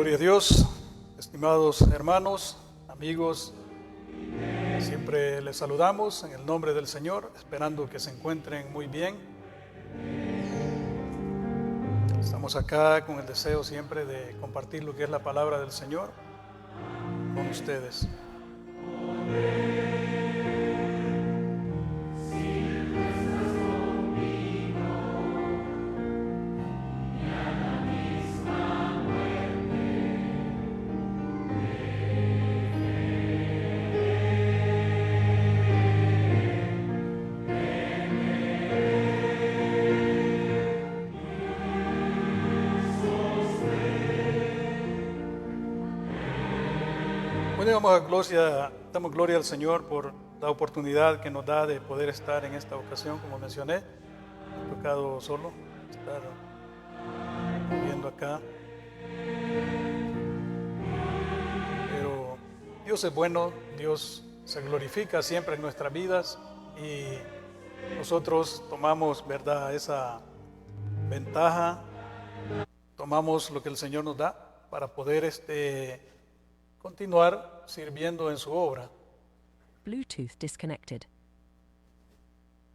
Gloria a Dios, estimados hermanos, amigos, siempre les saludamos en el nombre del Señor, esperando que se encuentren muy bien. Estamos acá con el deseo siempre de compartir lo que es la palabra del Señor con ustedes. Damos gloria al Señor por la oportunidad que nos da de poder estar en esta ocasión, como mencioné. Me ha tocado solo estar viendo acá. Pero Dios es bueno, Dios se glorifica siempre en nuestras vidas y nosotros tomamos, ¿verdad?, esa ventaja, tomamos lo que el Señor nos da para poder continuar sirviendo en su obra. Bluetooth disconnected.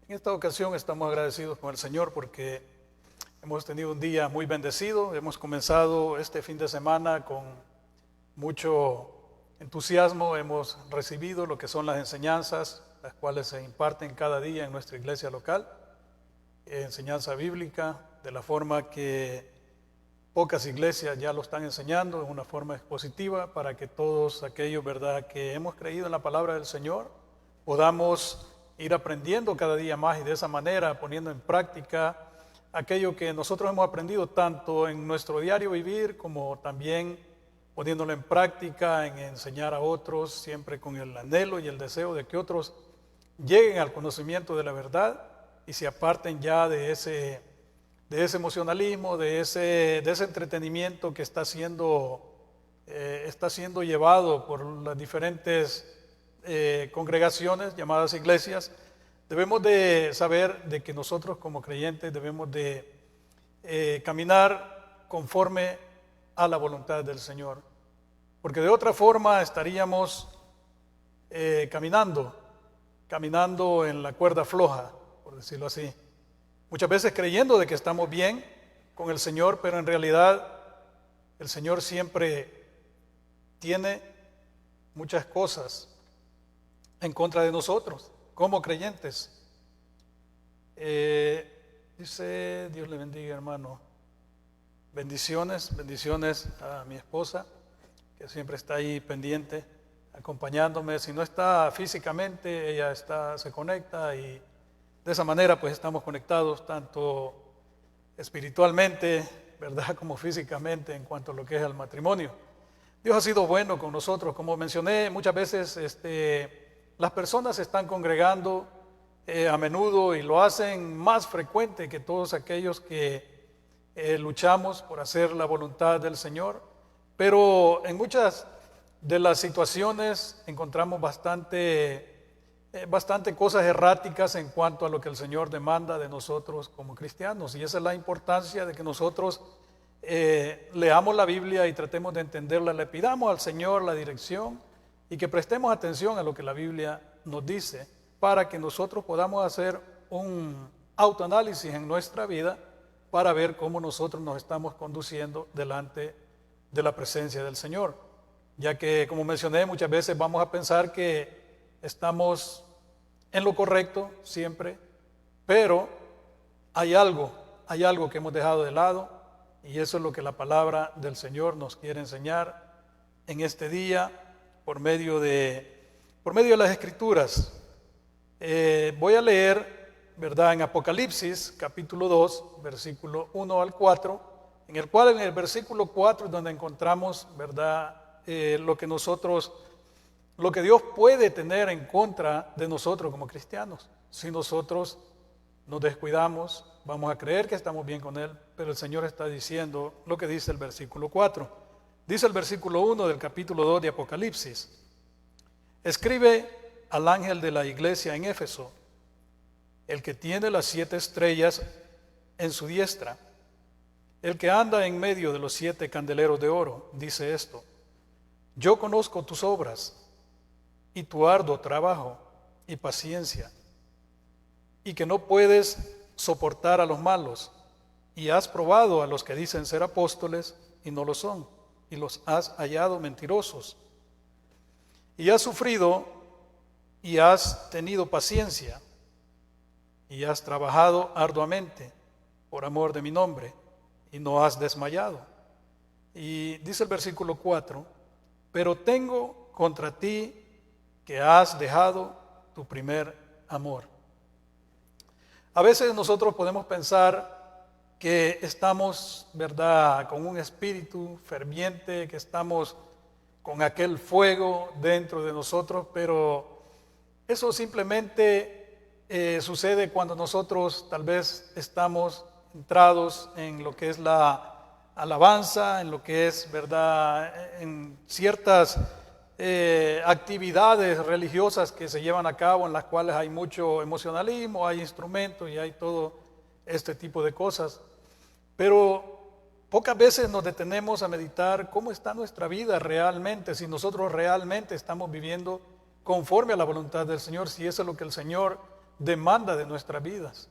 En esta ocasión estamos agradecidos con el Señor porque hemos tenido un día muy bendecido. Hemos comenzado este fin de semana con mucho entusiasmo. Hemos recibido lo que son las enseñanzas, las cuales se imparten cada día en nuestra iglesia local. Enseñanza bíblica, de la forma que pocas iglesias ya lo están enseñando, en una forma expositiva, para que todos aquellos, ¿verdad?, que hemos creído en la palabra del Señor, podamos ir aprendiendo cada día más y de esa manera poniendo en práctica aquello que nosotros hemos aprendido tanto en nuestro diario vivir como también poniéndolo en práctica, en enseñar a otros, siempre con el anhelo y el deseo de que otros lleguen al conocimiento de la verdad y se aparten ya de ese emocionalismo, de ese entretenimiento que está siendo llevado por las diferentes congregaciones llamadas iglesias. Debemos de saber de que nosotros como creyentes debemos de caminar conforme a la voluntad del Señor, porque de otra forma estaríamos caminando en la cuerda floja, por decirlo así. Muchas veces creyendo de que estamos bien con el Señor, pero en realidad el Señor siempre tiene muchas cosas en contra de nosotros como creyentes. Dice, Dios le bendiga, hermano. Bendiciones a mi esposa, que siempre está ahí pendiente, acompañándome. Si no está físicamente, ella se conecta y de esa manera pues estamos conectados tanto espiritualmente, ¿verdad?, como físicamente en cuanto a lo que es el matrimonio. Dios ha sido bueno con nosotros. Como mencioné, muchas veces las personas se están congregando a menudo y lo hacen más frecuente que todos aquellos que luchamos por hacer la voluntad del Señor. Pero en muchas de las situaciones encontramos bastante cosas erráticas en cuanto a lo que el Señor demanda de nosotros como cristianos, y esa es la importancia de que nosotros leamos la Biblia y tratemos de entenderla, le pidamos al Señor la dirección y que prestemos atención a lo que la Biblia nos dice para que nosotros podamos hacer un autoanálisis en nuestra vida para ver cómo nosotros nos estamos conduciendo delante de la presencia del Señor, ya que, como mencioné, muchas veces vamos a pensar que estamos en lo correcto siempre, pero hay algo que hemos dejado de lado, y eso es lo que la palabra del Señor nos quiere enseñar en este día por medio de las Escrituras. Voy a leer, ¿verdad?, en Apocalipsis capítulo 2, versículo 1 al 4, en el cual en el versículo 4 es donde encontramos, ¿verdad?, lo que Dios puede tener en contra de nosotros como cristianos. Si nosotros nos descuidamos, vamos a creer que estamos bien con Él, pero el Señor está diciendo lo que dice el versículo 4. Dice el versículo 1 del capítulo 2 de Apocalipsis: escribe al ángel de la iglesia en Éfeso, el que tiene las 7 estrellas en su diestra, El que anda en medio de los 7 candeleros de oro dice esto: yo conozco tus obras y tu arduo trabajo y paciencia, y que no puedes soportar a los malos, y has probado a los que dicen ser apóstoles y no lo son, y los has hallado mentirosos. Y has sufrido y has tenido paciencia, y has trabajado arduamente por amor de mi nombre, y no has desmayado. Y dice el versículo 4, pero tengo contra ti que has dejado tu primer amor. A veces nosotros podemos pensar que estamos, ¿verdad?, con un espíritu ferviente, que estamos con aquel fuego dentro de nosotros, pero eso simplemente sucede cuando nosotros tal vez estamos entrados en lo que es la alabanza, en lo que es, ¿verdad?, en ciertas actividades religiosas que se llevan a cabo, en las cuales hay mucho emocionalismo, hay instrumentos y hay todo este tipo de cosas. Pero pocas veces nos detenemos a meditar cómo está nuestra vida realmente, si nosotros realmente estamos viviendo conforme a la voluntad del Señor, si eso es lo que el Señor demanda de nuestras vidas.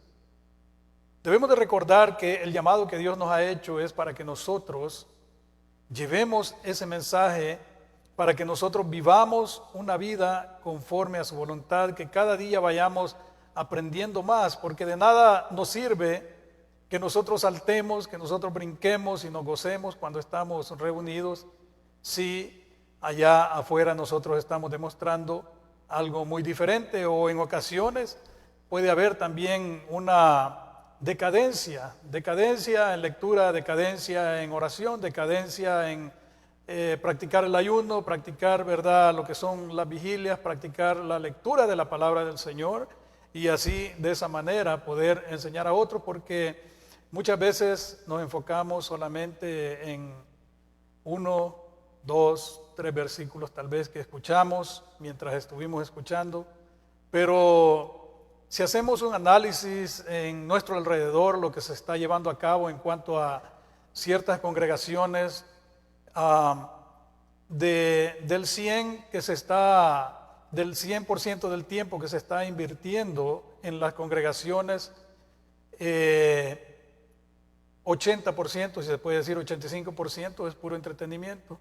Debemos de recordar que el llamado que Dios nos ha hecho es para que nosotros llevemos ese mensaje, para que nosotros vivamos una vida conforme a su voluntad, que cada día vayamos aprendiendo más, porque de nada nos sirve que nosotros saltemos, que nosotros brinquemos y nos gocemos cuando estamos reunidos, si allá afuera nosotros estamos demostrando algo muy diferente, o en ocasiones puede haber también una decadencia en lectura, decadencia en oración, decadencia en practicar el ayuno, practicar, ¿verdad?, lo que son las vigilias, practicar la lectura de la palabra del Señor, y así de esa manera poder enseñar a otros, porque muchas veces nos enfocamos solamente en 1, 2, 3 versículos tal vez que escuchamos mientras estuvimos escuchando, pero si hacemos un análisis en nuestro alrededor, lo que se está llevando a cabo en cuanto a ciertas congregaciones, del 100% del tiempo que se está invirtiendo en las congregaciones, 80%, si se puede decir 85%, es puro entretenimiento,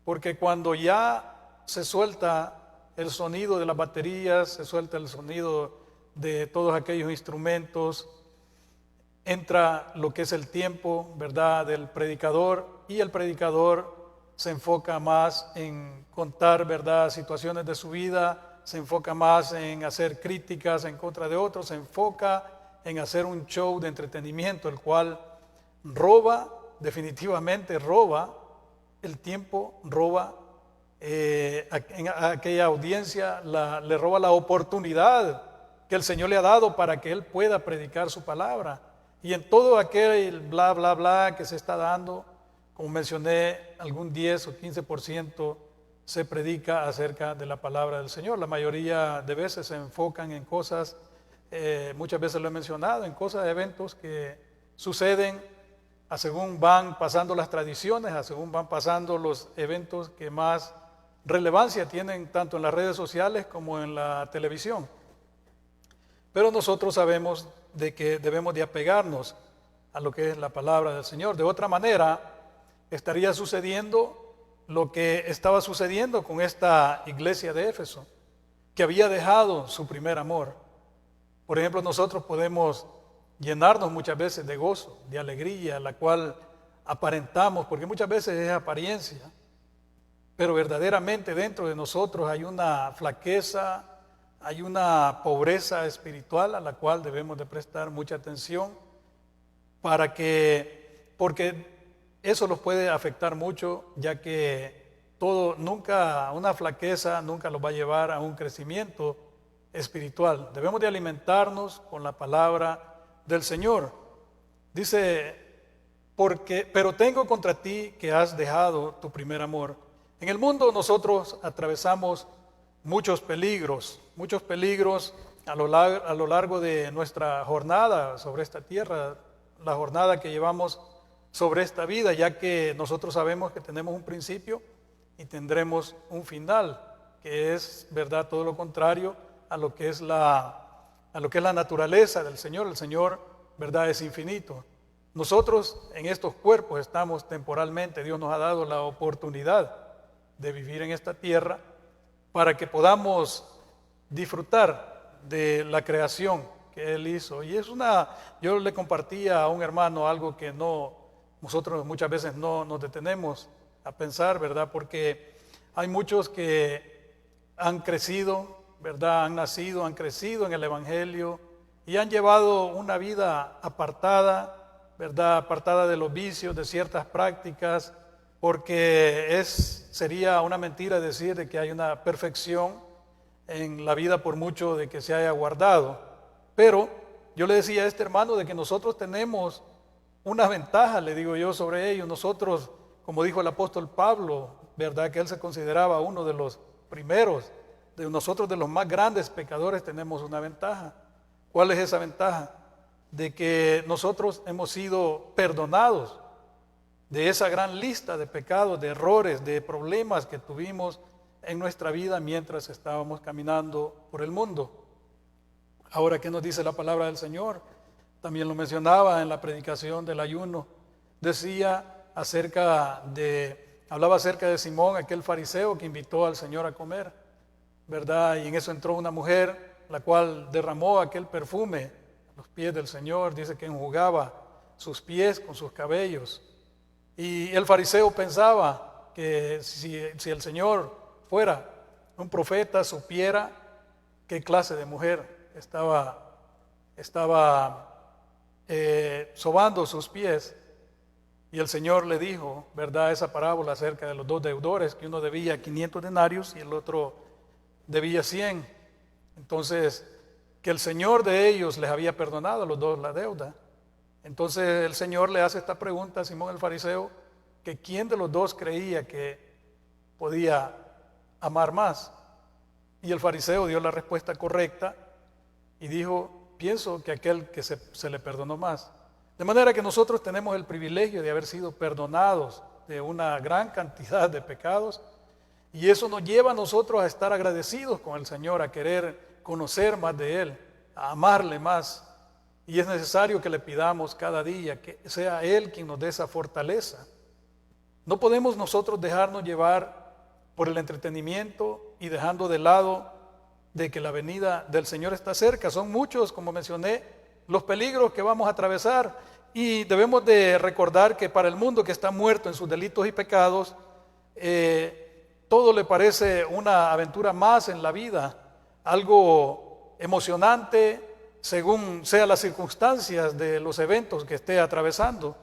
porque cuando ya se suelta el sonido de las baterías, se suelta el sonido de todos aquellos instrumentos, entra lo que es el tiempo, ¿verdad?, del predicador, y el predicador se enfoca más en contar, ¿verdad?, situaciones de su vida, se enfoca más en hacer críticas en contra de otros, se enfoca en hacer un show de entretenimiento, el cual definitivamente roba el tiempo, roba a aquella audiencia, le roba la oportunidad que el Señor le ha dado para que él pueda predicar su palabra. Y en todo aquel bla, bla, bla que se está dando, como mencioné, algún 10 o 15% se predica acerca de la palabra del Señor. La mayoría de veces se enfocan en cosas, muchas veces lo he mencionado, en cosas, eventos que suceden a según van pasando las tradiciones, a según van pasando los eventos que más relevancia tienen tanto en las redes sociales como en la televisión. Pero nosotros sabemos de que debemos de apegarnos a lo que es la palabra del Señor. De otra manera, estaría sucediendo lo que estaba sucediendo con esta iglesia de Éfeso, que había dejado su primer amor. Por ejemplo, nosotros podemos llenarnos muchas veces de gozo, de alegría, la cual aparentamos, porque muchas veces es apariencia, pero verdaderamente dentro de nosotros hay una flaqueza, hay una pobreza espiritual a la cual debemos de prestar mucha atención, porque eso los puede afectar mucho, ya que una flaqueza nunca los va a llevar a un crecimiento espiritual. Debemos de alimentarnos con la palabra del Señor. Dice, pero tengo contra ti que has dejado tu primer amor. En el mundo nosotros atravesamos muchos peligros a lo largo de nuestra jornada sobre esta tierra, la jornada que llevamos sobre esta vida, ya que nosotros sabemos que tenemos un principio y tendremos un final, que es, verdad, todo lo contrario a lo que es la naturaleza del Señor. El Señor, verdad, es infinito. Nosotros en estos cuerpos estamos temporalmente. Dios nos ha dado la oportunidad de vivir en esta tierra para que podamos disfrutar de la creación que Él hizo. Y yo le compartía a un hermano algo que nosotros muchas veces no nos detenemos a pensar, ¿verdad? Porque hay muchos que han crecido, ¿verdad? Han nacido, han crecido en el Evangelio y han llevado una vida apartada, ¿verdad? Apartada de los vicios, de ciertas prácticas, porque sería una mentira decir de que hay una perfección en la vida por mucho de que se haya guardado. Pero yo le decía a este hermano de que nosotros tenemos una ventaja, le digo yo, sobre ellos. Nosotros, como dijo el apóstol Pablo, ¿verdad? Que él se consideraba uno de los primeros, de nosotros de los más grandes pecadores tenemos una ventaja. ¿Cuál es esa ventaja? De que nosotros hemos sido perdonados de esa gran lista de pecados, de errores, de problemas que tuvimos en nuestra vida mientras estábamos caminando por el mundo. Ahora, ¿qué nos dice la palabra del Señor? También lo mencionaba en la predicación del ayuno. Hablaba acerca de Simón, aquel fariseo que invitó al Señor a comer, ¿verdad? Y en eso entró una mujer, la cual derramó aquel perfume a los pies del Señor. Dice que enjugaba sus pies con sus cabellos. Y el fariseo pensaba que si el Señor fuera un profeta, supiera qué clase de mujer estaba sobando sus pies. Y el Señor le dijo, ¿verdad?, esa parábola acerca de los dos deudores, que uno debía 500 denarios y el otro debía 100. Entonces, que el Señor de ellos les había perdonado a los dos la deuda. Entonces el Señor le hace esta pregunta a Simón el fariseo, que quién de los dos creía que podía amar más. Y el fariseo dio la respuesta correcta y dijo, pienso que aquel que se le perdonó más. De manera que nosotros tenemos el privilegio de haber sido perdonados de una gran cantidad de pecados, y eso nos lleva a nosotros a estar agradecidos con el Señor, a querer conocer más de Él, a amarle más. Y es necesario que le pidamos cada día que sea Él quien nos dé esa fortaleza. No podemos nosotros dejarnos llevar por el entretenimiento y dejando de lado de que la venida del Señor está cerca. Son muchos, como mencioné, los peligros que vamos a atravesar, y debemos de recordar que para el mundo que está muerto en sus delitos y pecados, todo le parece una aventura más en la vida, algo emocionante según sean las circunstancias de los eventos que esté atravesando.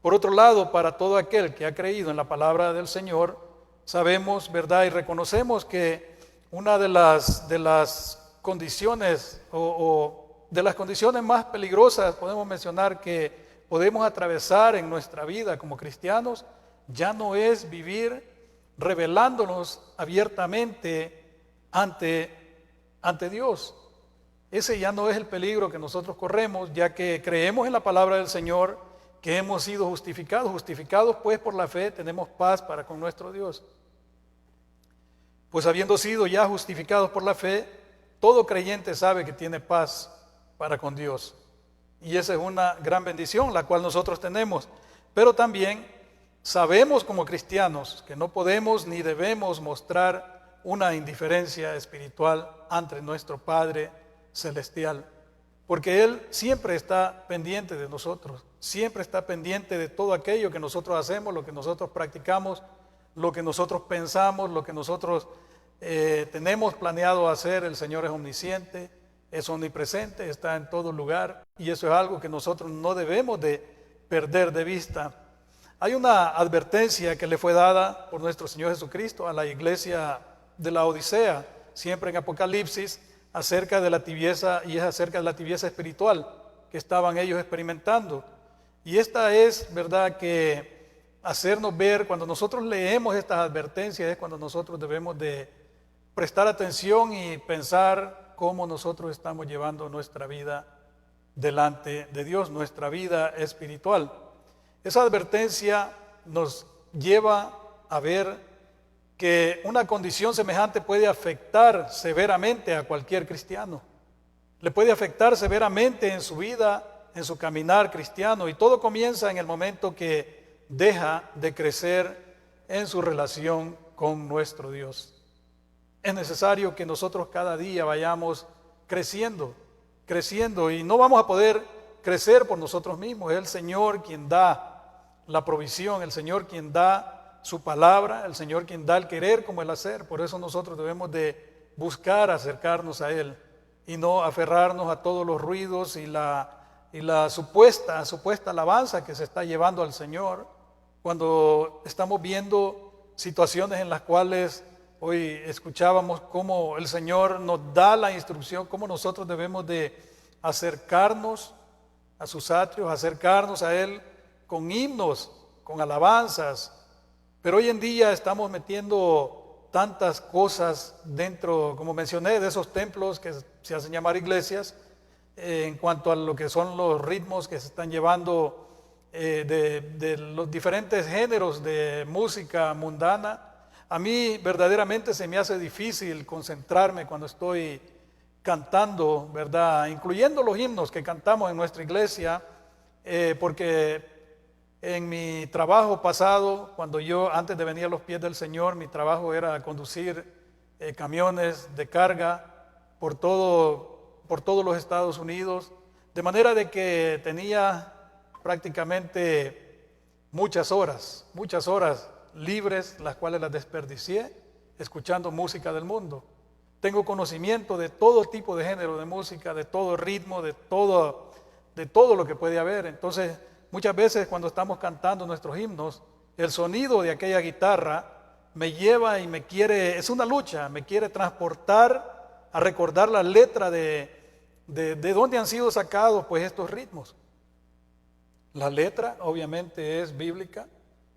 Por otro lado, para todo aquel que ha creído en la palabra del Señor, sabemos, ¿verdad?, y reconocemos que una de las condiciones o de las condiciones más peligrosas, podemos mencionar, que podemos atravesar en nuestra vida como cristianos, ya no es vivir revelándonos abiertamente ante Dios. Ese ya no es el peligro que nosotros corremos, ya que creemos en la palabra del Señor, que hemos sido justificados pues por la fe, tenemos paz para con nuestro Dios. Pues habiendo sido ya justificados por la fe, todo creyente sabe que tiene paz para con Dios. Y esa es una gran bendición la cual nosotros tenemos. Pero también sabemos como cristianos que no podemos ni debemos mostrar una indiferencia espiritual ante nuestro Padre Celestial, porque Él siempre está pendiente de nosotros, siempre está pendiente de todo aquello que nosotros hacemos, lo que nosotros practicamos, lo que nosotros pensamos, lo que nosotros tenemos planeado hacer. El Señor es omnisciente, es omnipresente, está en todo lugar, y eso es algo que nosotros no debemos de perder de vista. Hay una advertencia que le fue dada por nuestro Señor Jesucristo a la iglesia de la Odisea, siempre en Apocalipsis, acerca de la tibieza, y es acerca de la tibieza espiritual que estaban ellos experimentando. Y esta es, verdad, que hacernos ver, cuando nosotros leemos estas advertencias, es cuando nosotros debemos de prestar atención y pensar cómo nosotros estamos llevando nuestra vida delante de Dios, nuestra vida espiritual. Esa advertencia nos lleva a ver que una condición semejante puede afectar severamente a cualquier cristiano. Le puede afectar severamente en su vida, en su caminar cristiano, y todo comienza en el momento que deja de crecer en su relación con nuestro Dios. Es necesario que nosotros cada día vayamos creciendo, y no vamos a poder crecer por nosotros mismos. Es el Señor quien da la provisión, el Señor quien da su palabra, el Señor quien da el querer como el hacer. Por eso nosotros debemos de buscar acercarnos a Él y no aferrarnos a todos los ruidos y la supuesta alabanza que se está llevando al Señor, cuando estamos viendo situaciones en las cuales hoy escuchábamos cómo el Señor nos da la instrucción, cómo nosotros debemos de acercarnos a sus atrios, acercarnos a Él con himnos, con alabanzas. Pero hoy en día estamos metiendo tantas cosas dentro, como mencioné, de esos templos que se hacen llamar iglesias, en cuanto a lo que son los ritmos que se están llevando de los diferentes géneros de música mundana. A mí verdaderamente se me hace difícil concentrarme cuando estoy cantando, ¿verdad? Incluyendo los himnos que cantamos en nuestra iglesia, porque en mi trabajo pasado, cuando yo antes de venir a los pies del Señor, mi trabajo era conducir camiones de carga por todos los Estados Unidos, de manera de que tenía prácticamente muchas horas libres, las cuales las desperdicié escuchando música del mundo. Tengo conocimiento de todo tipo de género de música, de todo ritmo, de todo lo que puede haber. Entonces, muchas veces cuando estamos cantando nuestros himnos, el sonido de aquella guitarra me lleva y es una lucha, me quiere transportar a recordar la letra de dónde han sido sacados pues estos ritmos. La letra obviamente es bíblica,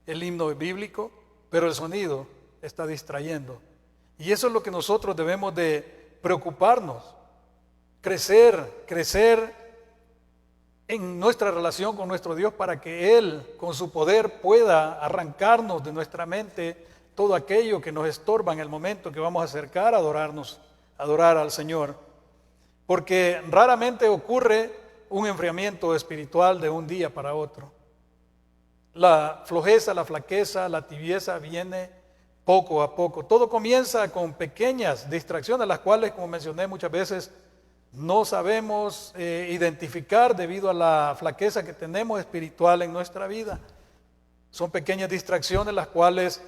el himno es bíblico, pero el sonido está distrayendo. Y eso es lo que nosotros debemos de preocuparnos, crecer en nuestra relación con nuestro Dios, para que Él con su poder pueda arrancarnos de nuestra mente todo aquello que nos estorba en el momento que vamos a acercar a adorar al Señor. Porque raramente ocurre un enfriamiento espiritual de un día para otro. La flojeza, la flaqueza, la tibieza viene poco a poco. Todo comienza con pequeñas distracciones, las cuales, como mencioné muchas veces, no sabemos identificar debido a la flaqueza que tenemos espiritual en nuestra vida. Son pequeñas distracciones las cuales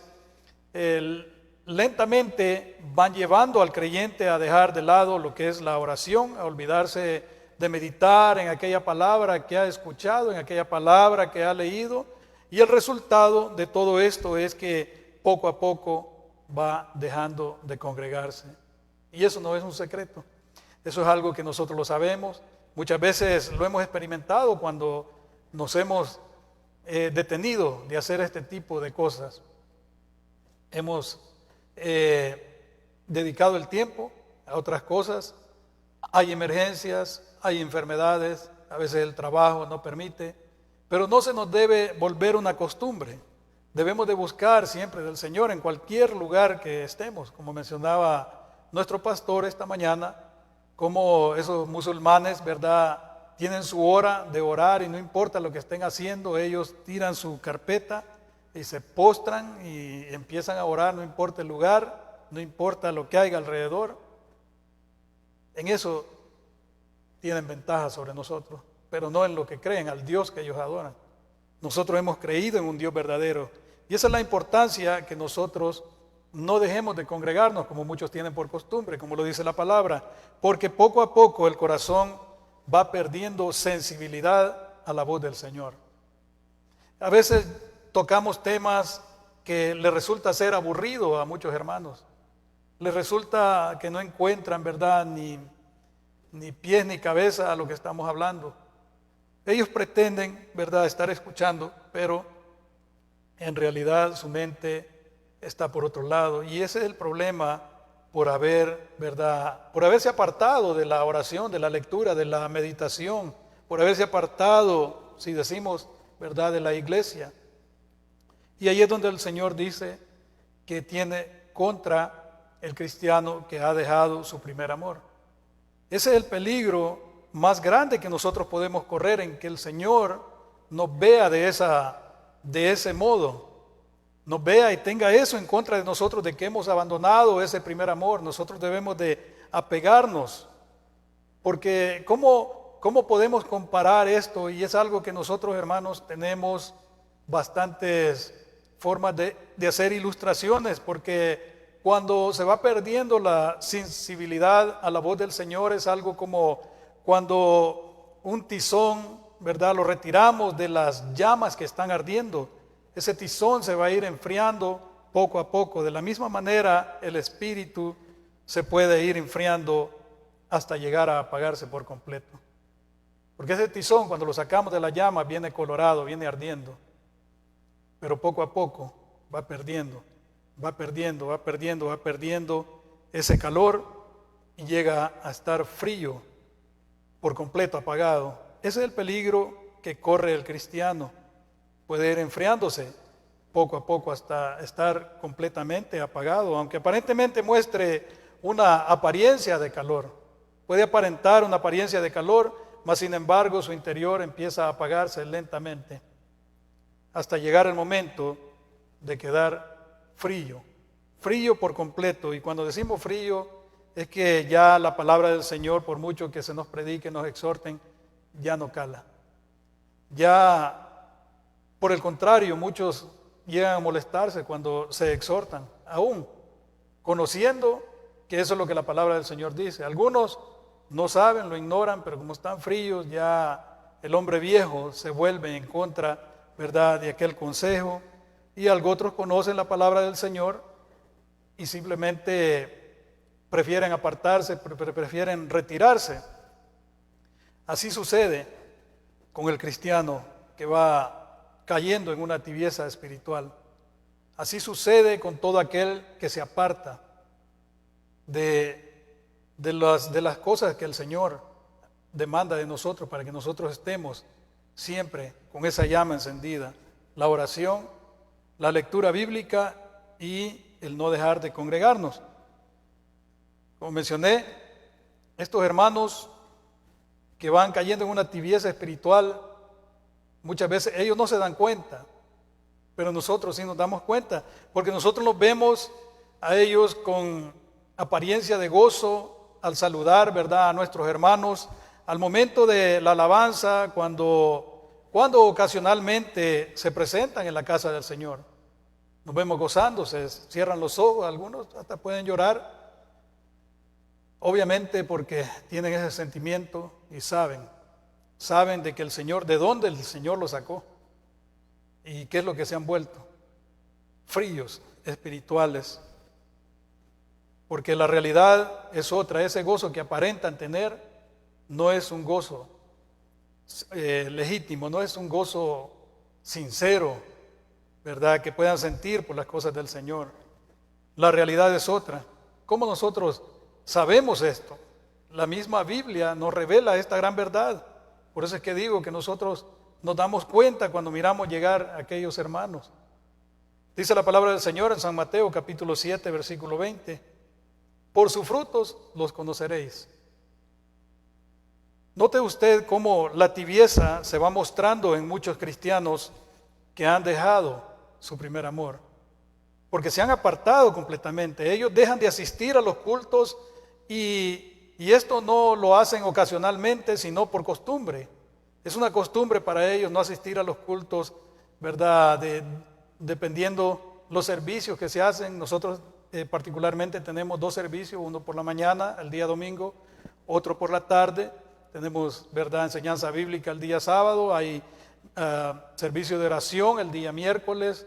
lentamente van llevando al creyente a dejar de lado lo que es la oración, a olvidarse de meditar en aquella palabra que ha escuchado, en aquella palabra que ha leído, y el resultado de todo esto es que poco a poco va dejando de congregarse. Y eso no es un secreto, eso es algo que nosotros lo sabemos. Muchas veces lo hemos experimentado cuando nos hemos detenido de hacer este tipo de cosas. Hemos dedicado el tiempo a otras cosas. Hay emergencias, hay enfermedades, a veces el trabajo no permite, pero no se nos debe volver una costumbre. Debemos de buscar siempre del Señor en cualquier lugar que estemos, como mencionaba nuestro pastor esta mañana, como esos musulmanes, ¿verdad?, tienen su hora de orar y no importa lo que estén haciendo, ellos tiran su carpeta y se postran y empiezan a orar, no importa el lugar, no importa lo que haya alrededor. En eso tienen ventaja sobre nosotros, pero no en lo que creen, al Dios que ellos adoran. Nosotros hemos creído en un Dios verdadero, y esa es la importancia, que nosotros no dejemos de congregarnos como muchos tienen por costumbre, como lo dice la palabra, porque poco a poco el corazón va perdiendo sensibilidad a la voz del Señor. A veces tocamos temas que les resulta ser aburrido a muchos hermanos. Les resulta que no encuentran, ¿verdad?, ni pies ni cabeza a lo que estamos hablando. Ellos pretenden, ¿verdad?, estar escuchando, pero en realidad su mente está por otro lado. Y ese es el problema por haberse apartado de la oración, de la lectura, de la meditación, por haberse apartado, si decimos, ¿verdad?, de la iglesia. Y ahí es donde el Señor dice que tiene contra el cristiano que ha dejado su primer amor. Ese es el peligro más grande que nosotros podemos correr, en que el Señor nos vea de ese modo, nos vea y tenga eso en contra de nosotros, de que hemos abandonado ese primer amor. Nosotros debemos de apegarnos, porque ¿cómo podemos comparar esto? Y es algo que nosotros, hermanos, tenemos bastantes formas de hacer ilustraciones, porque cuando se va perdiendo la sensibilidad a la voz del Señor, es algo como cuando un tizón, ¿verdad?, lo retiramos de las llamas que están ardiendo. Ese tizón se va a ir enfriando poco a poco. De la misma manera, el espíritu se puede ir enfriando hasta llegar a apagarse por completo. Porque ese tizón, cuando lo sacamos de la llama, viene colorado, viene ardiendo. Pero poco a poco va perdiendo ese calor y llega a estar frío, por completo apagado. Ese es el peligro que corre el cristiano. Puede ir enfriándose poco a poco hasta estar completamente apagado, aunque aparentemente muestre una apariencia de calor. Puede aparentar una apariencia de calor, mas sin embargo su interior empieza a apagarse lentamente hasta llegar el momento de quedar frío por completo. Y cuando decimos frío, es que ya la palabra del Señor, por mucho que se nos predique, nos exhorten, ya no cala. Ya, por el contrario, muchos llegan a molestarse cuando se exhortan, aún conociendo que eso es lo que la palabra del Señor dice. Algunos no saben, lo ignoran, pero como están fríos, ya el hombre viejo se vuelve en contra, ¿verdad?, de aquel consejo. Y otros conocen la palabra del Señor y simplemente prefieren apartarse, prefieren retirarse. Así sucede con el cristiano que va cayendo en una tibieza espiritual. Así sucede con todo aquel que se aparta de las cosas que el Señor demanda de nosotros para que nosotros estemos siempre con esa llama encendida: la oración, la lectura bíblica y el no dejar de congregarnos. Como mencioné, estos hermanos que van cayendo en una tibieza espiritual, muchas veces ellos no se dan cuenta, pero nosotros sí nos damos cuenta, porque nosotros los vemos a ellos con apariencia de gozo al saludar, ¿verdad?, a nuestros hermanos, al momento de la alabanza, cuando ocasionalmente se presentan en la casa del Señor. Nos vemos gozándose, cierran los ojos, algunos hasta pueden llorar, obviamente porque tienen ese sentimiento y saben de que el Señor, de dónde el Señor los sacó y qué es lo que se han vuelto: fríos espirituales. Porque la realidad es otra. Ese gozo que aparentan tener no es un gozo legítimo, no es un gozo sincero, ¿verdad?, que puedan sentir por las cosas del Señor. La realidad es otra. ¿Cómo nosotros sabemos esto? La misma Biblia nos revela esta gran verdad. Por eso es que digo que nosotros nos damos cuenta cuando miramos llegar a aquellos hermanos. Dice la palabra del Señor en San Mateo capítulo 7, versículo 20: por sus frutos los conoceréis. Note usted cómo la tibieza se va mostrando en muchos cristianos que han dejado su primer amor, porque se han apartado completamente. Ellos dejan de asistir a los cultos y esto no lo hacen ocasionalmente, sino por costumbre. Es una costumbre para ellos no asistir a los cultos, ¿verdad?, dependiendo los servicios que se hacen. Nosotros particularmente tenemos 2 servicios, uno por la mañana, el día domingo, otro por la tarde. Tenemos, ¿verdad?, enseñanza bíblica el día sábado, hay servicio de oración el día miércoles,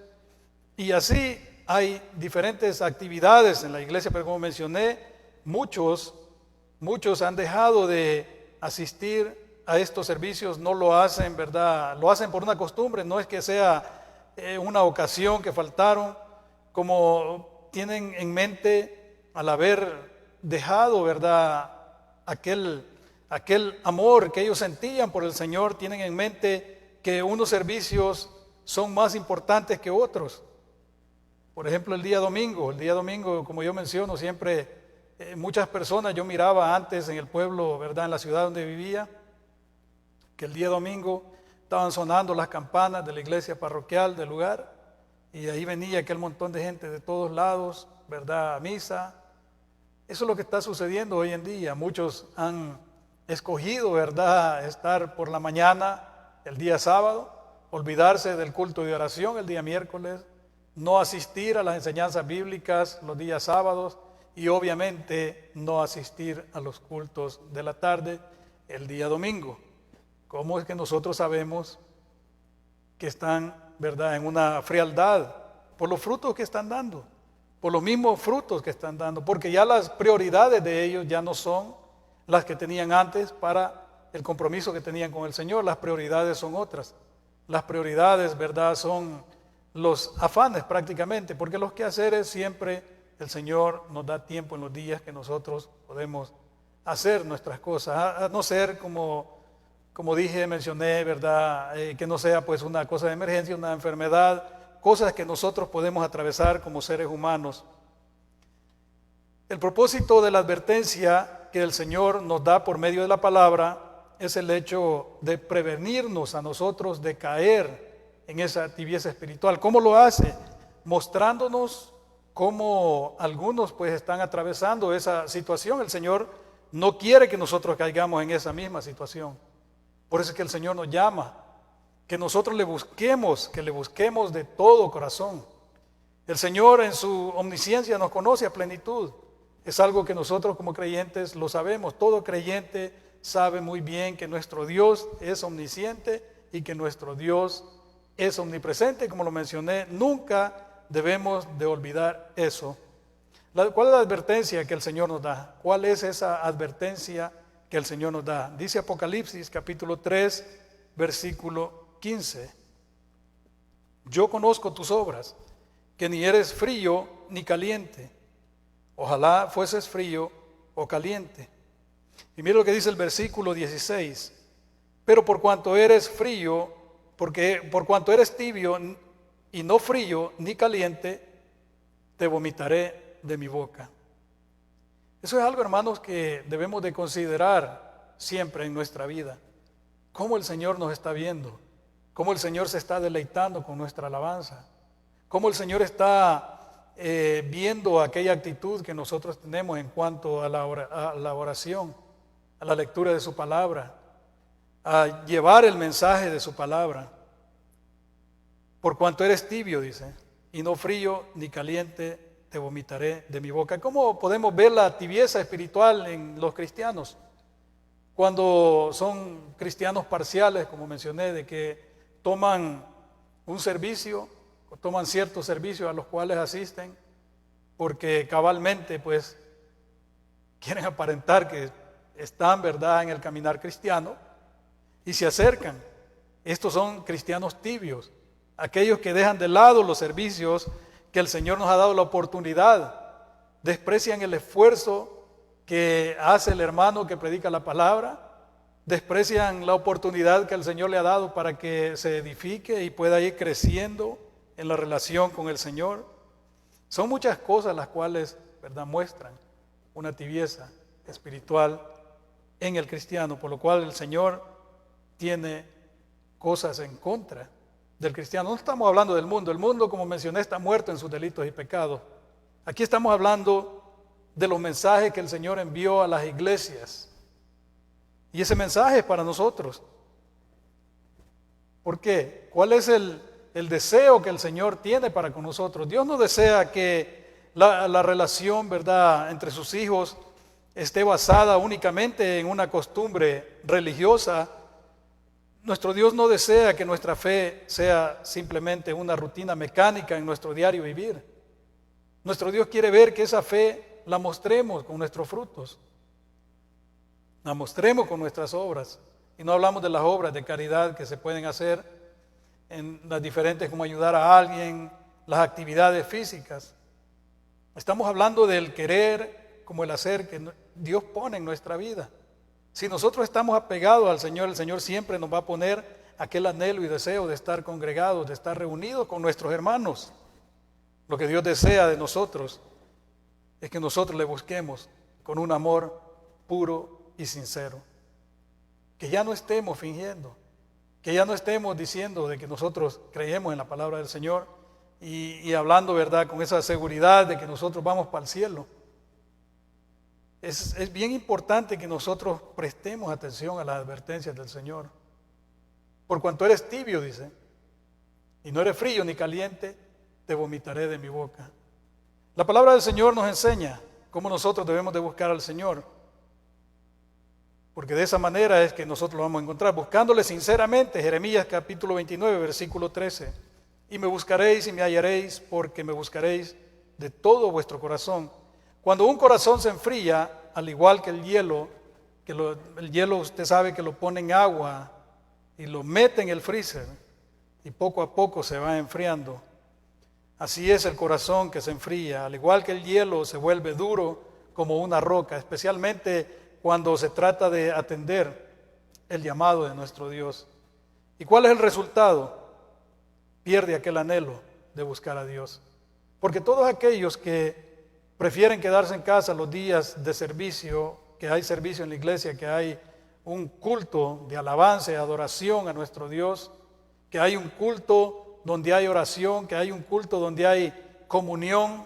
y así hay diferentes actividades en la iglesia. Pero como mencioné, muchos han dejado de asistir a estos servicios, no lo hacen, ¿verdad?, lo hacen por una costumbre, no es que sea una ocasión que faltaron, como tienen en mente al haber dejado, ¿verdad?, aquel amor que ellos sentían por el Señor, tienen en mente que unos servicios son más importantes que otros. Por ejemplo, el día domingo, como yo menciono, siempre muchas personas, yo miraba antes en el pueblo, ¿verdad?, en la ciudad donde vivía, que el día domingo estaban sonando las campanas de la iglesia parroquial del lugar, y ahí venía aquel montón de gente de todos lados, ¿verdad?, a misa. Eso es lo que está sucediendo hoy en día. Muchos han escogido, ¿verdad?, estar por la mañana el día sábado, olvidarse del culto de oración el día miércoles, no asistir a las enseñanzas bíblicas los días sábados y obviamente no asistir a los cultos de la tarde el día domingo. ¿Cómo es que nosotros sabemos que están, ¿verdad?, en una frialdad? Por los frutos que están dando, por los mismos frutos que están dando, porque ya las prioridades de ellos ya no son las que tenían antes para el compromiso que tenían con el Señor. Las prioridades son otras. Las prioridades, ¿verdad?, son los afanes prácticamente, porque los quehaceres siempre el Señor nos da tiempo en los días que nosotros podemos hacer nuestras cosas, a no ser como mencioné, ¿verdad?, que no sea pues una cosa de emergencia, una enfermedad, cosas que nosotros podemos atravesar como seres humanos. El propósito de la advertencia que el Señor nos da por medio de la palabra es el hecho de prevenirnos a nosotros de caer en esa tibieza espiritual. ¿Cómo lo hace? Mostrándonos cómo algunos pues están atravesando esa situación. El Señor no quiere que nosotros caigamos en esa misma situación. Por eso es que el Señor nos llama, que nosotros le busquemos de todo corazón. El Señor en su omnisciencia nos conoce a plenitud. Es algo que nosotros como creyentes lo sabemos. Todo creyente sabe muy bien que nuestro Dios es omnisciente y que nuestro Dios es omnipresente, como lo mencioné. Nunca debemos de olvidar eso. ¿Cuál es la advertencia que el Señor nos da? ¿Cuál es esa advertencia que el Señor nos da? Dice Apocalipsis capítulo 3, versículo 15. Yo conozco tus obras, que ni eres frío ni caliente. Ojalá fueses frío o caliente. Y mira lo que dice el versículo 16. Pero por cuanto eres frío, por cuanto eres tibio y no frío ni caliente, te vomitaré de mi boca. Eso es algo, hermanos, que debemos de considerar siempre en nuestra vida. Cómo el Señor nos está viendo, cómo el Señor se está deleitando con nuestra alabanza, cómo el Señor está viendo aquella actitud que nosotros tenemos en cuanto a la oración, a la lectura de su palabra, a llevar el mensaje de su palabra. Por cuanto eres tibio, dice, y no frío ni caliente, te vomitaré de mi boca. ¿Cómo podemos ver la tibieza espiritual en los cristianos? Cuando son cristianos parciales, como mencioné, de que toman un servicio o toman ciertos servicios a los cuales asisten porque cabalmente pues quieren aparentar que están, ¿verdad?, en el caminar cristiano y se acercan. Estos son cristianos tibios, aquellos que dejan de lado los servicios que el Señor nos ha dado la oportunidad, desprecian el esfuerzo que hace el hermano que predica la palabra, desprecian la oportunidad que el Señor le ha dado para que se edifique y pueda ir creciendo en la relación con el Señor. Son muchas cosas las cuales, ¿verdad?, muestran una tibieza espiritual en el cristiano, por lo cual el Señor tiene cosas en contra del cristiano. No estamos hablando del mundo. El mundo, como mencioné, está muerto en sus delitos y pecados. Aquí estamos hablando de los mensajes que el Señor envió a las iglesias. Y ese mensaje es para nosotros. ¿Por qué? ¿Cuál es el deseo que el Señor tiene para con nosotros? Dios no desea que la relación, ¿verdad?, entre sus hijos esté basada únicamente en una costumbre religiosa. Nuestro Dios no desea que nuestra fe sea simplemente una rutina mecánica en nuestro diario vivir. Nuestro Dios quiere ver que esa fe la mostremos con nuestros frutos, la mostremos con nuestras obras. Y no hablamos de las obras de caridad que se pueden hacer en las diferentes, como ayudar a alguien, las actividades físicas. Estamos hablando del querer como el hacer que Dios pone en nuestra vida. Si nosotros estamos apegados al Señor, el Señor siempre nos va a poner aquel anhelo y deseo de estar congregados, de estar reunidos con nuestros hermanos. Lo que Dios desea de nosotros es que nosotros le busquemos con un amor puro y sincero. Que ya no estemos fingiendo, que ya no estemos diciendo de que nosotros creemos en la palabra del Señor y hablando verdad con esa seguridad de que nosotros vamos para el cielo. Es bien importante que nosotros prestemos atención a las advertencias del Señor. Por cuanto eres tibio, dice, y no eres frío ni caliente, te vomitaré de mi boca. La palabra del Señor nos enseña cómo nosotros debemos de buscar al Señor, porque de esa manera es que nosotros lo vamos a encontrar, buscándole sinceramente. Jeremías capítulo 29, versículo 13. Y me buscaréis y me hallaréis, porque me buscaréis de todo vuestro corazón. Cuando un corazón se enfría, al igual que el hielo, el hielo usted sabe que lo pone en agua y lo mete en el freezer y poco a poco se va enfriando. Así es el corazón que se enfría, al igual que el hielo se vuelve duro como una roca, especialmente cuando se trata de atender el llamado de nuestro Dios. ¿Y cuál es el resultado? Pierde aquel anhelo de buscar a Dios. Porque todos aquellos que prefieren quedarse en casa los días de servicio, que hay servicio en la iglesia, que hay un culto de alabanza y adoración a nuestro Dios, que hay un culto donde hay oración, que hay un culto donde hay comunión,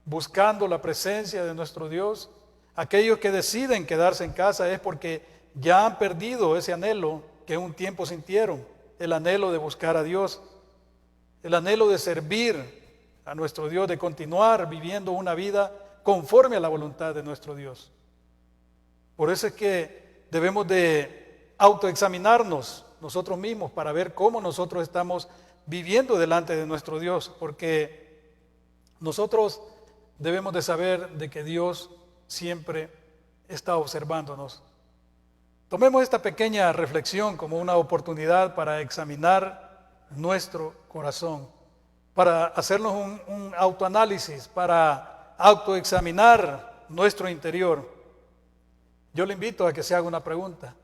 buscando la presencia de nuestro Dios. Aquellos que deciden quedarse en casa es porque ya han perdido ese anhelo que un tiempo sintieron, el anhelo de buscar a Dios, el anhelo de servir a nuestro Dios, de continuar viviendo una vida conforme a la voluntad de nuestro Dios. Por eso es que debemos de autoexaminarnos nosotros mismos para ver cómo nosotros estamos viviendo delante de nuestro Dios, porque nosotros debemos de saber de que Dios siempre está observándonos. Tomemos esta pequeña reflexión como una oportunidad para examinar nuestro corazón, para hacernos un autoanálisis, para autoexaminar nuestro interior. Yo le invito a que se haga una pregunta.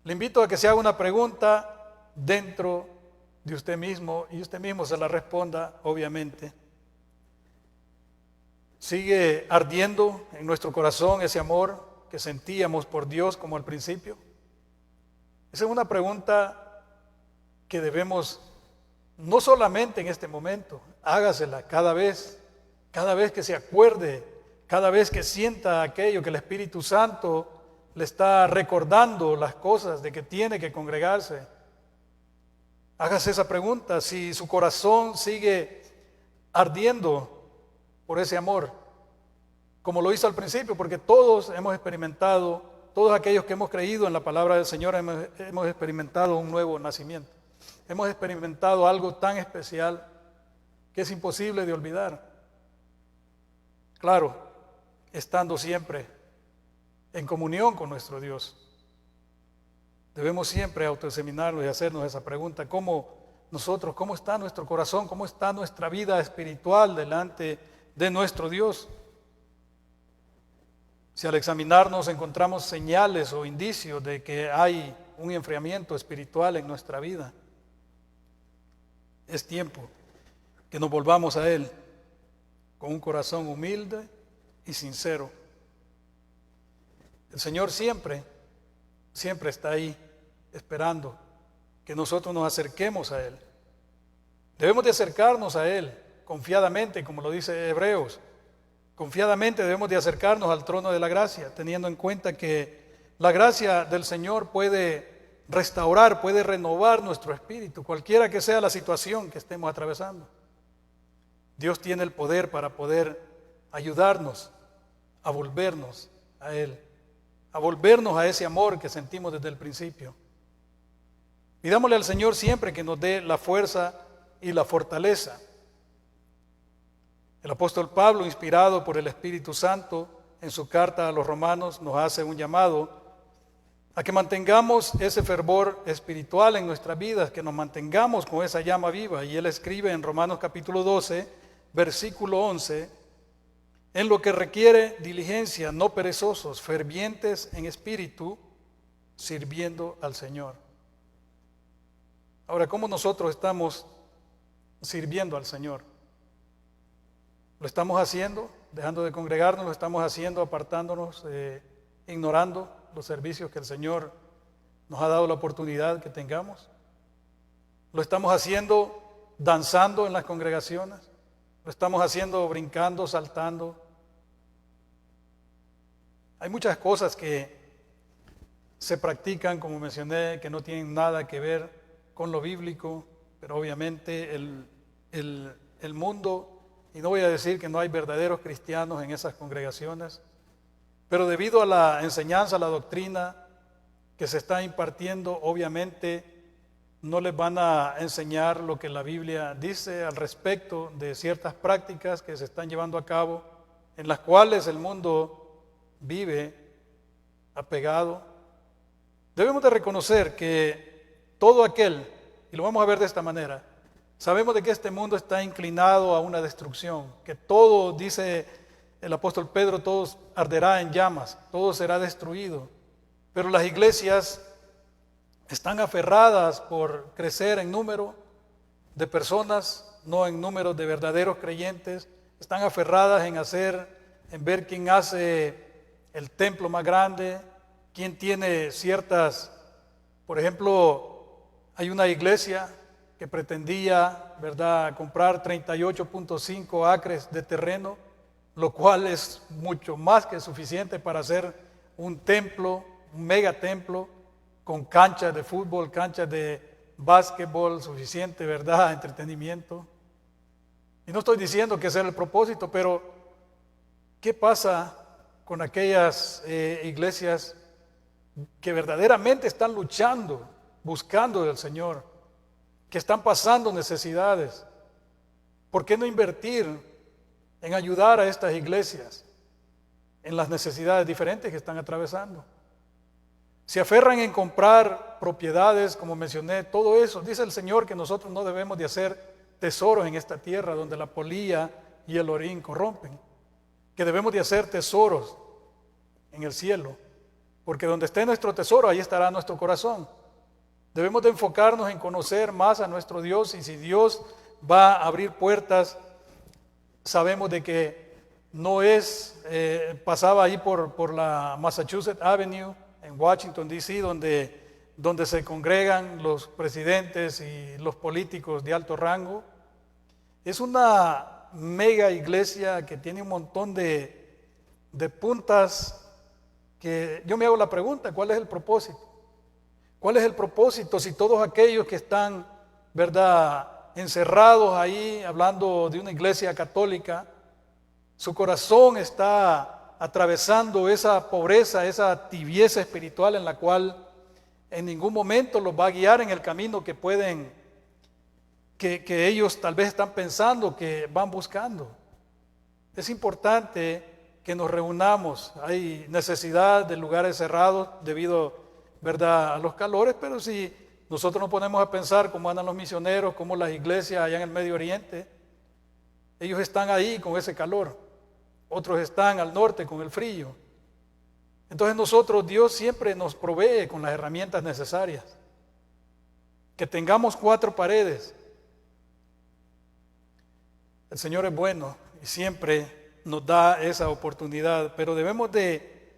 Le invito a que se haga una pregunta dentro de usted mismo y usted mismo se la responda, obviamente. ¿Sigue ardiendo en nuestro corazón ese amor que sentíamos por Dios como al principio? Esa es una pregunta que debemos, no solamente en este momento, hágasela cada vez que se acuerde, cada vez que sienta aquello que el Espíritu Santo le está recordando las cosas de que tiene que congregarse. Hágase esa pregunta, si su corazón sigue ardiendo por ese amor, como lo hizo al principio, porque todos hemos experimentado, todos aquellos que hemos creído en la palabra del Señor, hemos experimentado un nuevo nacimiento. Hemos experimentado algo tan especial que es imposible de olvidar. Claro, estando siempre en comunión con nuestro Dios. Debemos siempre autoexaminarnos y hacernos esa pregunta: ¿cómo está nuestro corazón? ¿Cómo está nuestra vida espiritual delante de nuestro Dios? Si al examinarnos encontramos señales o indicios de que hay un enfriamiento espiritual en nuestra vida, es tiempo que nos volvamos a Él con un corazón humilde y sincero. El Señor siempre está ahí esperando que nosotros nos acerquemos a Él. Debemos de acercarnos a Él confiadamente, como lo dice Hebreos. Confiadamente debemos de acercarnos al trono de la gracia, teniendo en cuenta que la gracia del Señor puede restaurar, puede renovar nuestro espíritu, cualquiera que sea la situación que estemos atravesando. Dios tiene el poder para poder ayudarnos a volvernos a Él, a volvernos a ese amor que sentimos desde el principio. Pidámosle al Señor siempre que nos dé la fuerza y la fortaleza. El apóstol Pablo, inspirado por el Espíritu Santo, en su carta a los Romanos, nos hace un llamado a que mantengamos ese fervor espiritual en nuestras vidas, que nos mantengamos con esa llama viva. Y él escribe en Romanos capítulo 12, versículo 11, en lo que requiere diligencia, no perezosos, fervientes en espíritu, sirviendo al Señor. Ahora, ¿cómo nosotros estamos sirviendo al Señor? ¿Lo estamos haciendo dejando de congregarnos? ¿Lo estamos haciendo apartándonos, ignorando los servicios que el Señor nos ha dado la oportunidad que tengamos? ¿Lo estamos haciendo danzando en las congregaciones? ¿Lo estamos haciendo brincando, saltando? Hay muchas cosas que se practican, como mencioné, que no tienen nada que ver con lo bíblico, pero obviamente el mundo, y no voy a decir que no hay verdaderos cristianos en esas congregaciones, pero debido a la enseñanza, a la doctrina que se está impartiendo, obviamente no les van a enseñar lo que la Biblia dice al respecto de ciertas prácticas que se están llevando a cabo, en las cuales el mundo vive apegado. Debemos de reconocer que todo aquel, y lo vamos a ver de esta manera, sabemos de que este mundo está inclinado a una destrucción, que todo, dice el apóstol Pedro, todo arderá en llamas, todo será destruido. Pero las iglesias están aferradas por crecer en número de personas, no en número de verdaderos creyentes. Están aferradas en ver quién hace el templo más grande, quién tiene ciertas, por ejemplo, hay una iglesia que pretendía, ¿verdad?, comprar 38.5 acres de terreno, lo cual es mucho más que suficiente para hacer un templo, un megatemplo, con canchas de fútbol, canchas de básquetbol, suficiente, ¿verdad?, entretenimiento. Y no estoy diciendo que ese era el propósito, pero ¿qué pasa con aquellas iglesias que verdaderamente están luchando, buscando del Señor, que están pasando necesidades? ¿Por qué no invertir en ayudar a estas iglesias en las necesidades diferentes que están atravesando? Se aferran en comprar propiedades, como mencioné, todo eso. Dice el Señor que nosotros no debemos de hacer tesoros en esta tierra donde la polilla y el orín corrompen, que debemos de hacer tesoros en el cielo, porque donde esté nuestro tesoro, ahí estará nuestro corazón. Debemos de enfocarnos en conocer más a nuestro Dios, y si Dios va a abrir puertas, sabemos de que no es, pasaba ahí por la Massachusetts Avenue, en Washington, D.C., donde se congregan los presidentes y los políticos de alto rango. Es una mega iglesia que tiene un montón de puntas, que yo me hago la pregunta, ¿cuál es el propósito? ¿Cuál es el propósito si todos aquellos que están, ¿verdad?, encerrados ahí, hablando de una iglesia católica, su corazón está atravesando esa pobreza, esa tibieza espiritual en la cual en ningún momento los va a guiar en el camino que pueden, que ellos tal vez están pensando que van buscando? Es importante que nos reunamos. Hay necesidad de lugares cerrados debido, ¿verdad?, a los calores, pero si nosotros nos ponemos a pensar cómo andan los misioneros, cómo las iglesias allá en el Medio Oriente, ellos están ahí con ese calor, otros están al norte con el frío. Entonces nosotros, Dios siempre nos provee con las herramientas necesarias. Que tengamos 4 paredes. El Señor es bueno y siempre nos da esa oportunidad, pero debemos de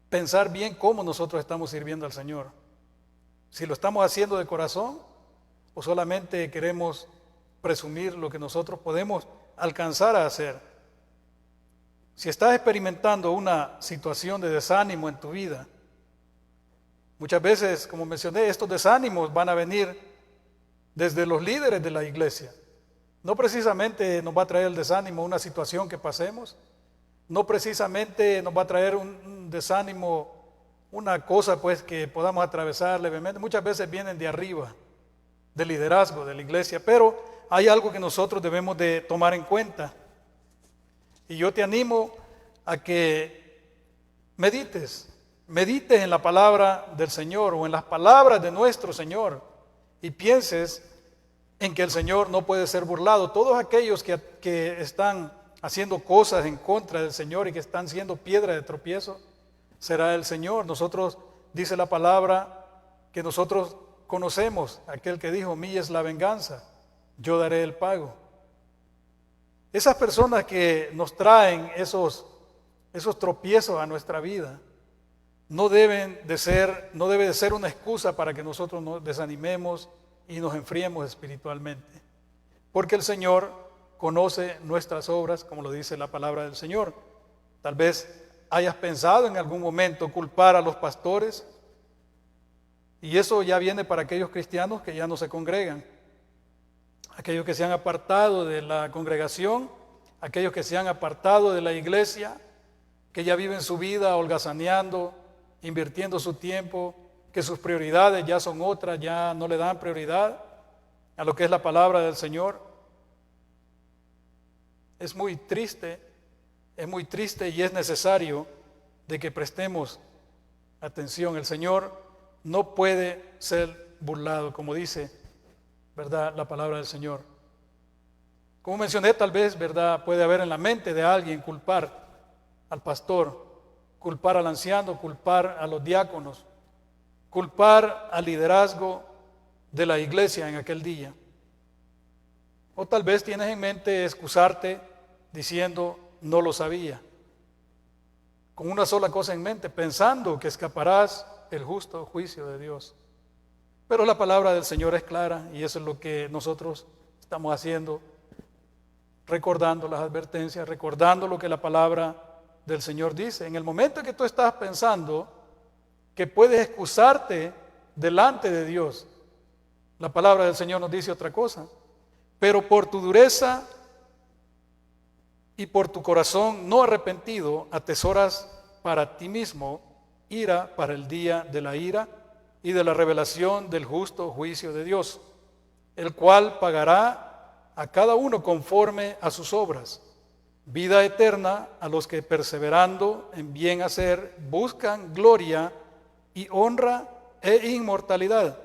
pensar bien cómo nosotros estamos sirviendo al Señor. Si lo estamos haciendo de corazón o solamente queremos presumir lo que nosotros podemos alcanzar a hacer. Si estás experimentando una situación de desánimo en tu vida, muchas veces, como mencioné, estos desánimos van a venir desde los líderes de la iglesia. No precisamente nos va a traer el desánimo una situación que pasemos, no precisamente nos va a traer un desánimo, una cosa pues que podamos atravesar levemente. Muchas veces vienen de arriba, del liderazgo de la iglesia, pero hay algo que nosotros debemos de tomar en cuenta. Y yo te animo a que medites en la palabra del Señor o en las palabras de nuestro Señor y pienses en que el Señor no puede ser burlado. Todos aquellos que están haciendo cosas en contra del Señor y que están siendo piedra de tropiezo, será el Señor. Nosotros, dice la palabra, que nosotros conocemos aquel que dijo, mía es la venganza, yo daré el pago. Esas personas que nos traen esos tropiezos a nuestra vida, no debe de ser una excusa para que nosotros nos desanimemos y nos enfriemos espiritualmente. Porque el Señor conoce nuestras obras, como lo dice la palabra del Señor. Tal vez hayas pensado en algún momento culpar a los pastores, y eso ya viene para aquellos cristianos que ya no se congregan, aquellos que se han apartado de la congregación, aquellos que se han apartado de la iglesia, que ya viven su vida holgazaneando, invirtiendo su tiempo, que sus prioridades ya son otras, ya no le dan prioridad a lo que es la palabra del Señor. Es muy triste y es necesario de que prestemos atención. El Señor no puede ser burlado, como dice, ¿verdad?, la palabra del Señor. Como mencioné, tal vez, ¿verdad?, puede haber en la mente de alguien culpar al pastor, culpar al anciano, culpar a los diáconos, culpar al liderazgo de la iglesia en aquel día. O tal vez tienes en mente excusarte diciendo, no lo sabía, con una sola cosa en mente, pensando que escaparás el justo juicio de Dios. Pero la palabra del Señor es clara y eso es lo que nosotros estamos haciendo, recordando las advertencias, recordando lo que la palabra del Señor dice. En el momento que tú estás pensando que puedes excusarte delante de Dios, la palabra del Señor nos dice otra cosa. Pero por tu dureza y por tu corazón no arrepentido, atesoras para ti mismo ira para el día de la ira y de la revelación del justo juicio de Dios, el cual pagará a cada uno conforme a sus obras. Vida eterna a los que perseverando en bien hacer buscan gloria y honra e inmortalidad,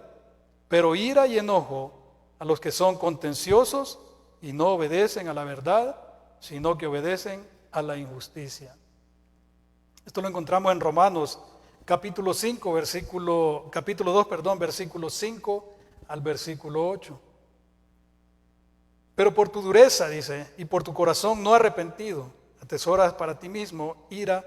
pero ira y enojo a los que son contenciosos y no obedecen a la verdad, sino que obedecen a la injusticia. Esto lo encontramos en Romanos capítulo 2, versículo 5 al versículo 8. Pero por tu dureza, dice, y por tu corazón no arrepentido, atesoras para ti mismo ira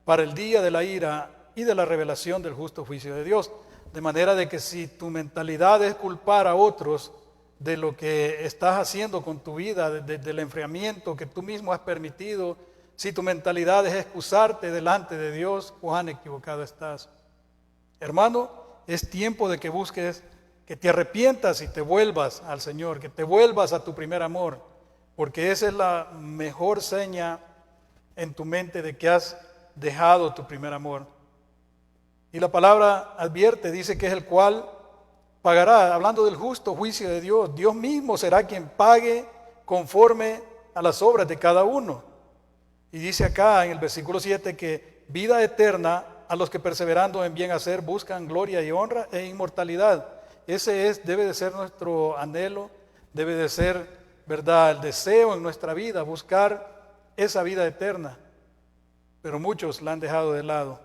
para el día de la ira y de la revelación del justo juicio de Dios. De manera de que si tu mentalidad es culpar a otros de lo que estás haciendo con tu vida, del enfriamiento que tú mismo has permitido, si tu mentalidad es excusarte delante de Dios, cuán equivocado estás. Hermano, es tiempo de que busques, que te arrepientas y te vuelvas al Señor, que te vuelvas a tu primer amor, porque esa es la mejor seña en tu mente de que has dejado tu primer amor. Y la palabra advierte, dice que es el cual pagará, hablando del justo juicio de Dios. Dios mismo será quien pague conforme a las obras de cada uno. Y dice acá en el versículo 7 que vida eterna a los que perseverando en bien hacer buscan gloria y honra e inmortalidad. Ese debe de ser nuestro anhelo, debe de ser, ¿verdad?, el deseo en nuestra vida, buscar esa vida eterna. Pero muchos la han dejado de lado.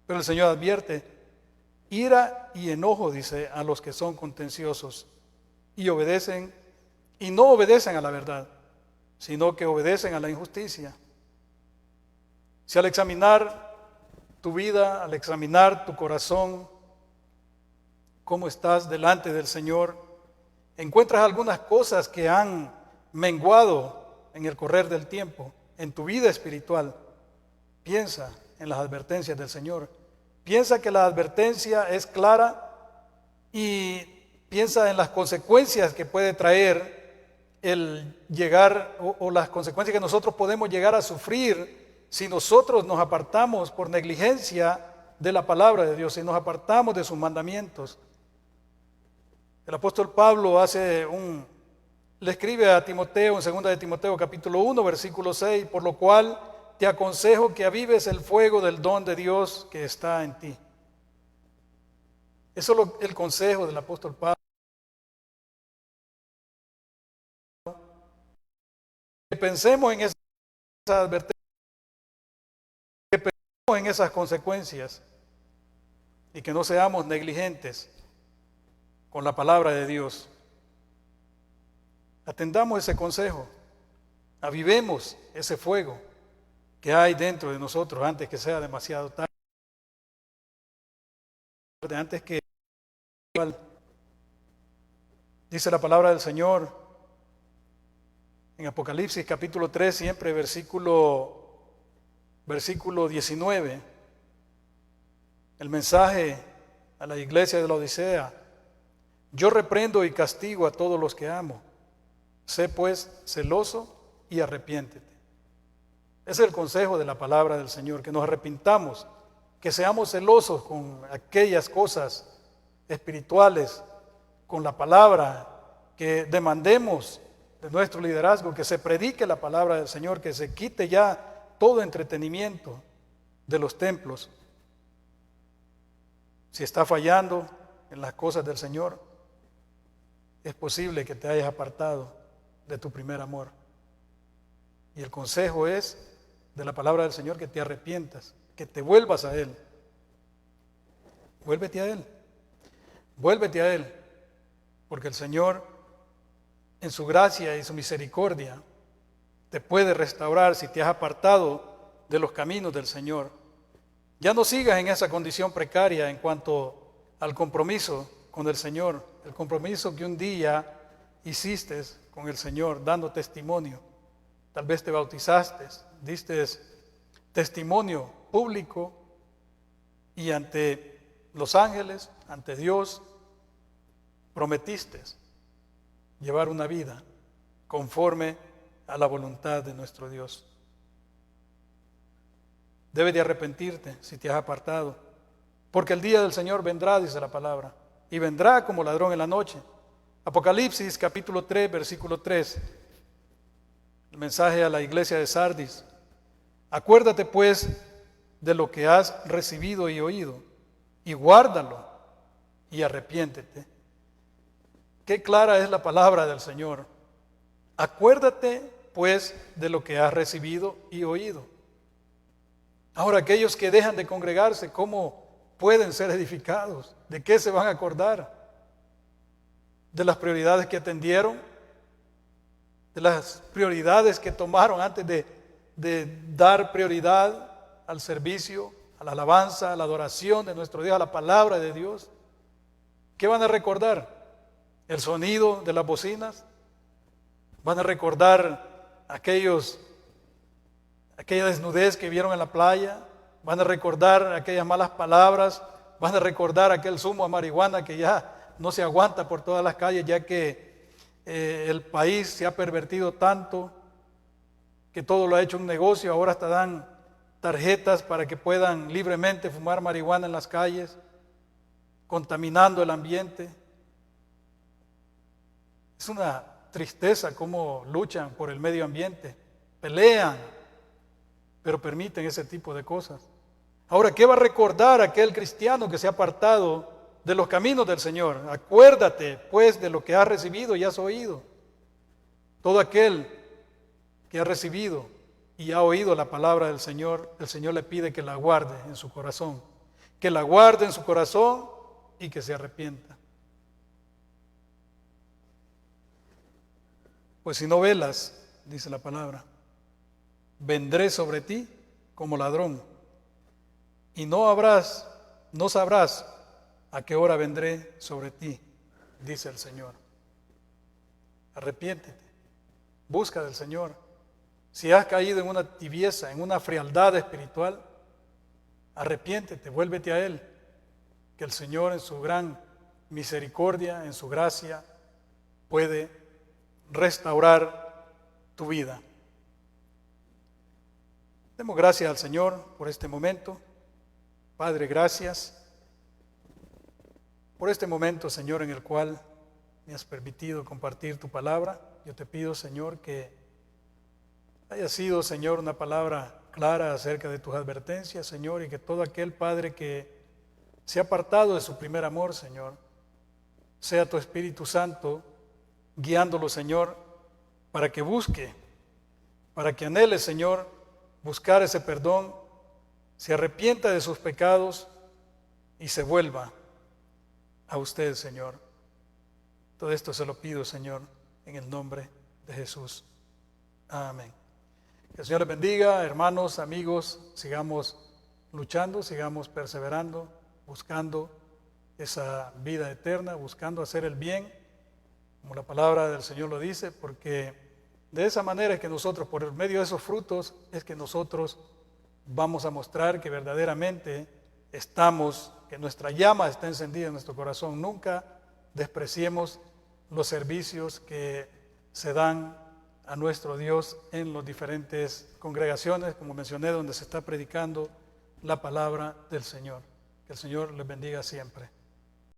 Pero el Señor advierte, ira y enojo, dice, a los que son contenciosos y no obedecen a la verdad, sino que obedecen a la injusticia. Si al examinar tu vida, al examinar tu corazón, cómo estás delante del Señor, encuentras algunas cosas que han menguado en el correr del tiempo, en tu vida espiritual, piensa en las advertencias del Señor. Piensa que la advertencia es clara y piensa en las consecuencias que puede traer el llegar o las consecuencias que nosotros podemos llegar a sufrir si nosotros nos apartamos por negligencia de la palabra de Dios, si nos apartamos de sus mandamientos. El apóstol Pablo le escribe a Timoteo en 2 de Timoteo capítulo 1 versículo 6, por lo cual te aconsejo que avives el fuego del don de Dios que está en ti. Eso es el consejo del apóstol Pablo. Que pensemos en esa advertencia, que pensemos en esas consecuencias y que no seamos negligentes con la palabra de Dios. Atendamos ese consejo, avivemos ese fuego que hay dentro de nosotros antes que sea demasiado tarde, antes que... Dice la palabra del Señor en Apocalipsis capítulo 3, siempre versículo 19, el mensaje a la iglesia de la Odisea: yo reprendo y castigo a todos los que amo. Sé pues celoso y arrepiéntete. Ese es el consejo de la palabra del Señor, que nos arrepintamos, que seamos celosos con aquellas cosas espirituales, con la palabra, que demandemos de nuestro liderazgo, que se predique la palabra del Señor, que se quite ya todo entretenimiento de los templos. Si está fallando en las cosas del Señor, es posible que te hayas apartado de tu primer amor. Y el consejo es de la palabra del Señor que te arrepientas, que te vuelvas a Él. Vuélvete a Él. Vuélvete a Él, porque el Señor, en su gracia y su misericordia, te puede restaurar si te has apartado de los caminos del Señor. Ya no sigas en esa condición precaria en cuanto al compromiso con el Señor, el compromiso que un día hiciste con el Señor, dando testimonio. Tal vez te bautizaste, diste testimonio público y ante los ángeles, ante Dios, prometiste llevar una vida conforme a la voluntad de nuestro Dios. Debes de arrepentirte si te has apartado, porque el día del Señor vendrá, dice la palabra, y vendrá como ladrón en la noche. Apocalipsis capítulo 3, versículo 3, el mensaje a la iglesia de Sardis: acuérdate pues de lo que has recibido y oído, y guárdalo, y arrepiéntete. Qué clara es la palabra del Señor. Acuérdate pues de lo que has recibido y oído. Ahora, aquellos que dejan de congregarse, ¿cómo pueden ser edificados? ¿De qué se van a acordar? ¿De las prioridades que atendieron? ¿De las prioridades que tomaron antes de dar prioridad al servicio, a la alabanza, a la adoración de nuestro Dios, a la palabra de Dios? ¿Qué van a recordar? ¿El sonido de las bocinas? ¿Van a recordar aquella desnudez que vieron en la playa? ¿Van a recordar aquellas malas palabras? ¿Van a recordar aquel zumo a marihuana que ya no se aguanta por todas las calles, ya que el país se ha pervertido tanto que todo lo ha hecho un negocio? Ahora hasta dan tarjetas para que puedan libremente fumar marihuana en las calles, contaminando el ambiente. Es una tristeza cómo luchan por el medio ambiente, pelean, pero permiten ese tipo de cosas. Ahora, ¿qué va a recordar aquel cristiano que se ha apartado de los caminos del Señor? Acuérdate, pues, de lo que has recibido y has oído. Todo aquel que ha recibido y ha oído la palabra del Señor, el Señor le pide que la guarde en su corazón, que la guarde en su corazón y que se arrepienta. Pues si no velas, dice la palabra, vendré sobre ti como ladrón, y no sabrás a qué hora vendré sobre ti, dice el Señor. Arrepiéntete, busca del Señor. Si has caído en una tibieza, en una frialdad espiritual, arrepiéntete, vuélvete a Él, que el Señor en su gran misericordia, en su gracia, puede restaurar tu vida. Demos gracias al Señor por este momento. Padre, gracias por este momento, Señor, en el cual me has permitido compartir tu palabra. Yo te pido, Señor, que haya sido, Señor, una palabra clara acerca de tus advertencias, Señor, y que todo aquel Padre que se ha apartado de su primer amor, Señor, sea tu Espíritu Santo guiándolo, Señor, para que busque, para que anhele, Señor, buscar ese perdón, se arrepienta de sus pecados y se vuelva a usted, Señor. Todo esto se lo pido, Señor, en el nombre de Jesús. Amén. Que el Señor les bendiga, hermanos, amigos. Sigamos luchando, sigamos perseverando, buscando esa vida eterna, buscando hacer el bien, como la palabra del Señor lo dice, porque de esa manera es que nosotros, por medio de esos frutos, es que nosotros vamos a mostrar que verdaderamente que nuestra llama está encendida en nuestro corazón. Nunca despreciemos los servicios que se dan a nuestro Dios en las diferentes congregaciones, como mencioné, donde se está predicando la palabra del Señor. Que el Señor les bendiga siempre.